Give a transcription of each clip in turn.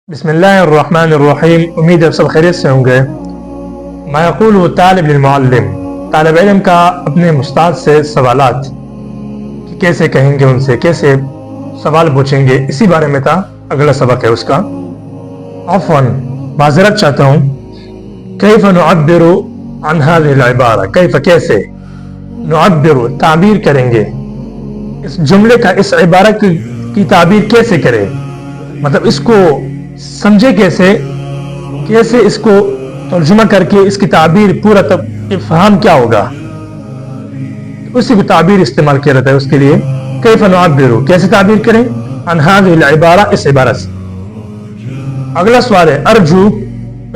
बिस्मिल्लाहिर्रहमानिर्रहीम। उम्मीद है सब खैरियत से होंगे। मैं यक़ूलु तालिब लिल-मुअल्लिम, तालिब इल्म का अपने उस्ताद से सवालात कि कैसे कहेंगे, उनसे कैसे सवाल पूछेंगे, इसी बारे में था अगला सबक है उसका। अफ़वन, माज़रत चाहता हूँ। कैफ़ नुअब्बिरु अन हाज़िहिल इबारा, कैफ़ कैसे, नुअब्बिरु ताबीर करेंगे, इस जुमले का, इस इबारा की ताबीर कैसे करें, मतलब इसको समझे कैसे, कैसे इसको तर्जुमा करके इसकी ताबीर पूरा इफ़हाम क्या होगा, उसी को ताबीर इस्तेमाल किया जाता है उसके लिए। कैफ़ नुअब्बिरु, कैसे ताबीर करें, अन हाज़िहिल इबारा, इस इबारा से। अगला सवाल है अर्जू,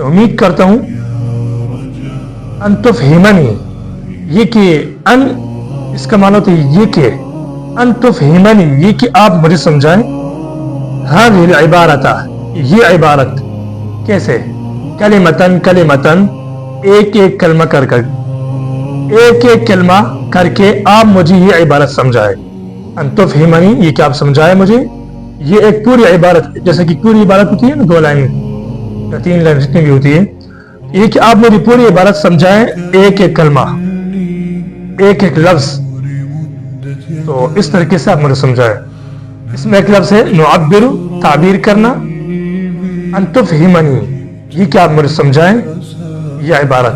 उम्मीद करता हूं, अन तुफ़हिमनी, ये कि अन इसका मानो तो ये कि अन तुफ़हिमनी, ये कि आप मुझे समझाएं, हाज़िहिल इबारता, ये इबारत कैसे, कलिमतन कलिमतन, एक एक कलमा कर एक एक कलमा करके आप मुझे ये इबारत समझाए। अन तुफ़हिमनी, ये कि आप समझाए मुझे, ये एक पूरी इबारत, जैसे कि पूरी इबारत होती है ना, 2 लाइन या 3 लाइन जितनी भी होती है, ये कि आप मुझे पूरी इबारत समझाएं, एक एक कलमा, एक एक लफ्ज, तो इस तरीके से आप मुझे समझाएं। इसमें एक लफ्ज है नुअब्बिरु, ताबीर करना, अन तुफ़हिमनी, ये कि आप मुझे समझाएं, यह इबारत।